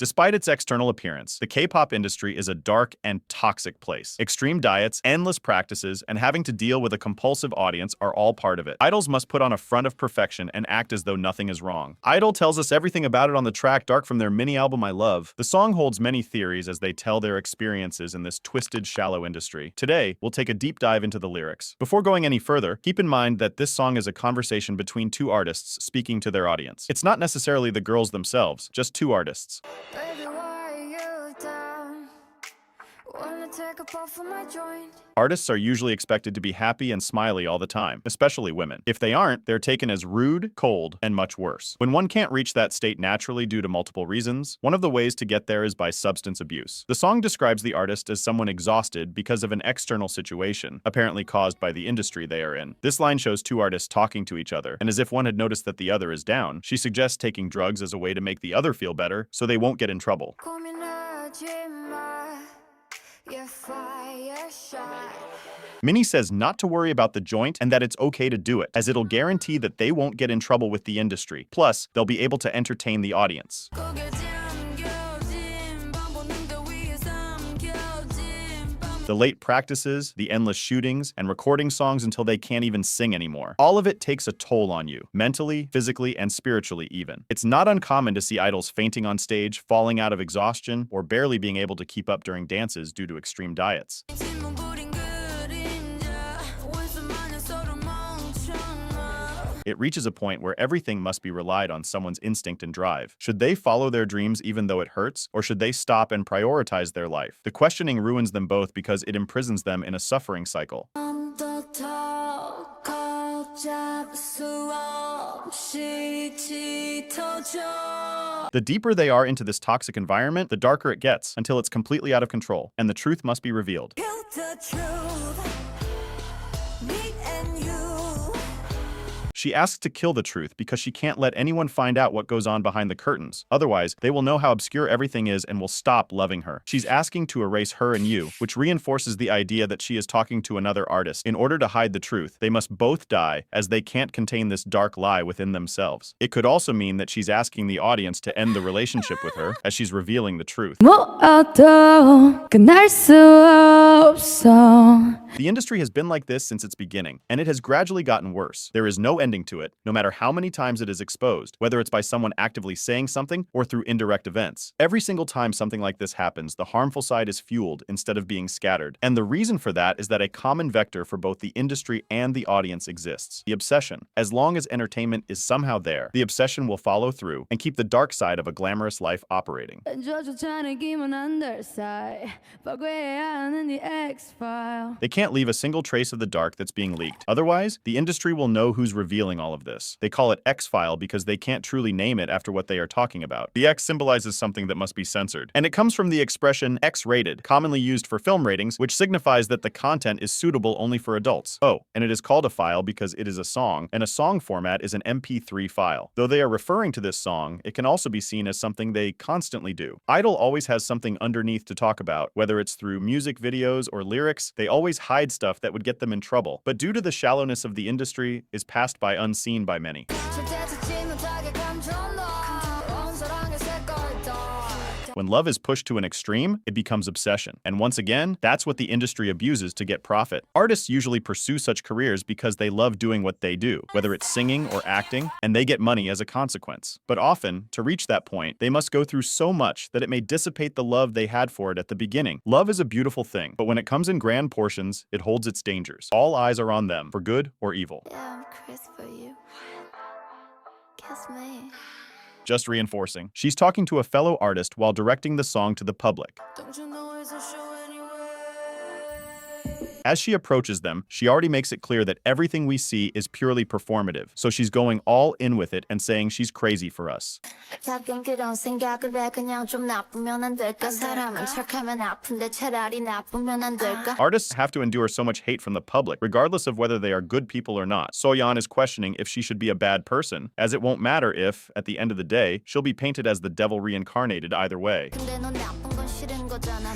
Despite its external appearance, the K-pop industry is a dark and toxic place. Extreme diets, endless practices, and having to deal with a compulsive audience are all part of it. Idols must put on a front of perfection and act as though nothing is wrong. I-DLE tells us everything about it on the track Dark from their mini album I Love. The song holds many theories as they tell their experiences in this twisted, shallow industry. Today, we'll take a deep dive into the lyrics. Before going any further, keep in mind that this song is a conversation between two artists speaking to their audience. It's not necessarily the girls themselves, just two artists. Artists are usually expected to be happy and smiley all the time, especially women. If they aren't, they're taken as rude, cold, and much worse. When one can't reach that state naturally due to multiple reasons, one of the ways to get there is by substance abuse. The song describes the artist as someone exhausted because of an external situation, apparently caused by the industry they are in. This line shows two artists talking to each other, and as if one had noticed that the other is down, she suggests taking drugs as a way to make the other feel better so they won't get in trouble. Minnie says not to worry about the joint and that it's okay to do it, as it'll guarantee that they won't get in trouble with the industry. Plus, they'll be able to entertain the audience. The late practices, the endless shootings, and recording songs until they can't even sing anymore. All of it takes a toll on you, mentally, physically, and spiritually even. It's not uncommon to see idols fainting on stage, falling out of exhaustion, or barely being able to keep up during dances due to extreme diets. It reaches a point where everything must be relied on someone's instinct and drive. Should they follow their dreams even though it hurts, or should they stop and prioritize their life? The questioning ruins them both because it imprisons them in a suffering cycle. The deeper they are into this toxic environment, the darker it gets, until it's completely out of control, and the truth must be revealed. She asks to kill the truth because she can't let anyone find out what goes on behind the curtains. Otherwise, they will know how obscure everything is and will stop loving her. She's asking to erase her and you, which reinforces the idea that she is talking to another artist. In order to hide the truth, they must both die, as they can't contain this dark lie within themselves. It could also mean that she's asking the audience to end the relationship with her, as she's revealing the truth. The industry has been like this since its beginning, and it has gradually gotten worse. There is no ending to it, no matter how many times it is exposed, whether it's by someone actively saying something or through indirect events. Every single time something like this happens, the harmful side is fueled instead of being scattered. And the reason for that is that a common vector for both the industry and the audience exists: the obsession. As long as entertainment is somehow there, the obsession will follow through and keep the dark side of a glamorous life operating. They can't leave a single trace of the dark that's being leaked. Otherwise, the industry will know who's revealing all of this. They call it X-File because they can't truly name it after what they are talking about. The X symbolizes something that must be censored, and it comes from the expression X-rated, commonly used for film ratings, which signifies that the content is suitable only for adults. Oh, and it is called a file because it is a song, and a song format is an MP3 file. Though they are referring to this song, it can also be seen as something they constantly do. I-DLE always has something underneath to talk about, whether it's through music videos or lyrics. They always hide stuff that would get them in trouble, but due to the shallowness of the industry, is passed by unseen by many. When love is pushed to an extreme, it becomes obsession. And once again, that's what the industry abuses to get profit. Artists usually pursue such careers because they love doing what they do, whether it's singing or acting, and they get money as a consequence. But often, to reach that point, they must go through so much that it may dissipate the love they had for it at the beginning. Love is a beautiful thing, but when it comes in grand portions, it holds its dangers. All eyes are on them, for good or evil. Yeah, I'm Chris for you. Kiss me. Just reinforcing. She's talking to a fellow artist while directing the song to the public. Don't you know it's a show anyway? As she approaches them, she already makes it clear that everything we see is purely performative. So she's going all in with it and saying she's crazy for us. Artists have to endure so much hate from the public, regardless of whether they are good people or not. Soyeon is questioning if she should be a bad person, as it won't matter if, at the end of the day, she'll be painted as the devil reincarnated either way.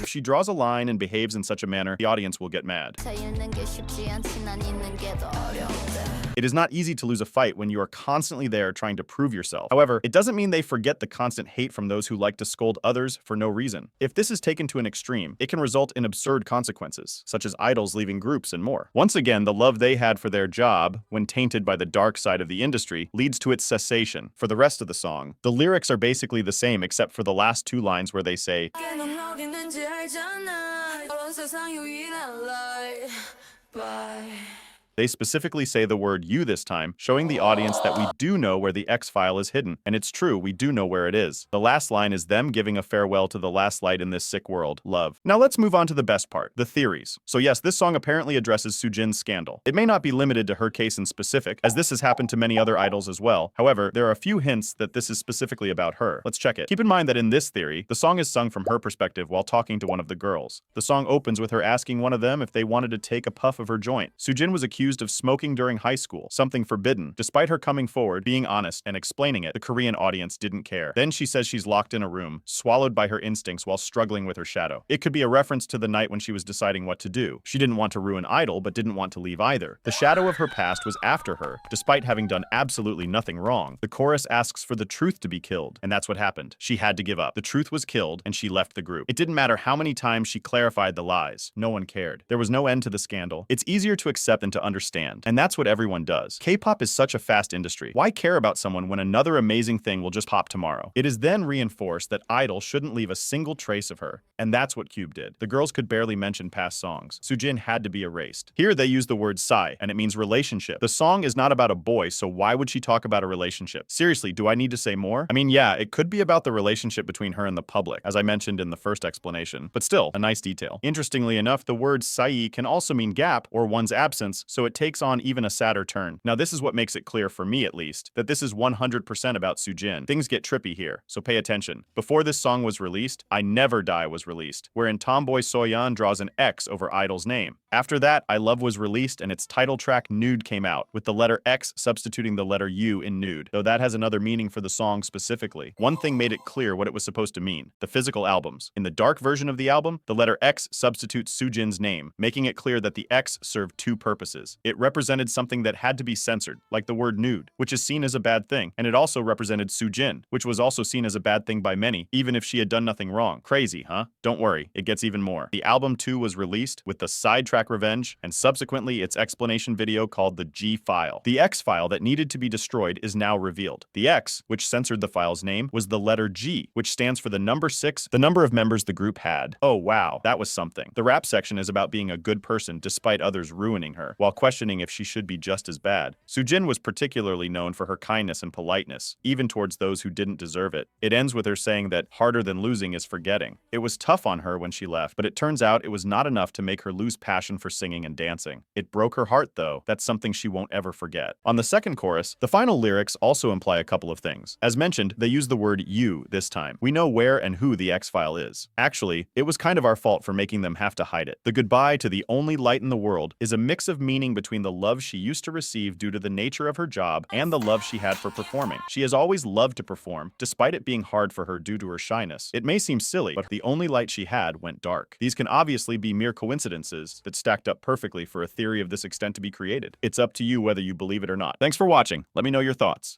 If she draws a line and behaves in such a manner, the audience will get mad. bad. 자유는 게 쉽지 않지 난 있는 게 더 어려운데. It is not easy to lose a fight when you are constantly there trying to prove yourself. However, it doesn't mean they forget the constant hate from those who like to scold others for no reason. If this is taken to an extreme, it can result in absurd consequences, such as idols leaving groups and more. Once again, the love they had for their job, when tainted by the dark side of the industry, leads to its cessation. For the rest of the song, the lyrics are basically the same except for the last two lines where they say, they specifically say the word you this time, showing the audience that we do know where the X file is hidden. And it's true, we do know where it is. The last line is them giving a farewell to the last light in this sick world, love. Now let's move on to the best part, the theories. So yes, this song apparently addresses Soojin's scandal. It may not be limited to her case in specific, as this has happened to many other idols as well. However, there are a few hints that this is specifically about her. Let's check it. Keep in mind that in this theory, the song is sung from her perspective while talking to one of the girls. The song opens with her asking one of them if they wanted to take a puff of her joint. Soojin was accused of smoking during high school, something forbidden. Despite her coming forward, being honest, and explaining it, the Korean audience didn't care. Then she says she's locked in a room, swallowed by her instincts while struggling with her shadow. It could be a reference to the night when she was deciding what to do. She didn't want to ruin Idol, but didn't want to leave either. The shadow of her past was after her, despite having done absolutely nothing wrong. The chorus asks for the truth to be killed, and that's what happened. She had to give up. The truth was killed, and she left the group. It didn't matter how many times she clarified the lies. No one cared. There was no end to the scandal. It's easier to accept than to understand. And that's what everyone does. K-pop is such a fast industry. Why care about someone when another amazing thing will just pop tomorrow? It is then reinforced that Idol shouldn't leave a single trace of her. And that's what Cube did. The girls could barely mention past songs. Soojin had to be erased. Here they use the word sai, and it means relationship. The song is not about a boy, so why would she talk about a relationship? Seriously, do I need to say more? I mean, yeah, it could be about the relationship between her and the public, as I mentioned in the first explanation, but still, a nice detail. Interestingly enough, the word sai can also mean gap or one's absence, so it takes on even a sadder turn. Now, this is what makes it clear, for me at least, that this is 100% about Soojin. Things get trippy here, so pay attention. Before this song was released, I Never Die was released, wherein tomboy Soyeon draws an X over Idol's name. After that, I Love was released and its title track Nude came out, with the letter X substituting the letter U in nude, though that has another meaning for the song specifically. One thing made it clear what it was supposed to mean: the physical albums. In the dark version of the album, the letter X substitutes Soojin's name, making it clear that the X served two purposes. It represented something that had to be censored, like the word nude, which is seen as a bad thing, and it also represented Soojin, which was also seen as a bad thing by many, even if she had done nothing wrong. Crazy, huh? Don't worry, it gets even more. The album 2 was released with the side track Revenge, and subsequently its explanation video called the G file. The X file that needed to be destroyed is now revealed. The X, which censored the file's name, was the letter G, which stands for the number 6, the number of members the group had. Oh wow, that was something. The rap section is about being a good person despite others ruining her, while questioning if she should be just as bad. Soojin was particularly known for her kindness and politeness, even towards those who didn't deserve it. It ends with her saying that harder than losing is forgetting. It was tough on her when she left, but it turns out it was not enough to make her lose passion for singing and dancing. It broke her heart though. That's something she won't ever forget. On the second chorus, the final lyrics also imply a couple of things. As mentioned, they use the word you this time. We know where and who the X-File is. Actually, it was kind of our fault for making them have to hide it. The goodbye to the only light in the world is a mix of meaning between the love she used to receive due to the nature of her job and the love she had for performing. She has always loved to perform, despite it being hard for her due to her shyness. It may seem silly, but the only light she had went dark. These can obviously be mere coincidences that stacked up perfectly for a theory of this extent to be created. It's up to you whether you believe it or not. Thanks for watching. Let me know your thoughts.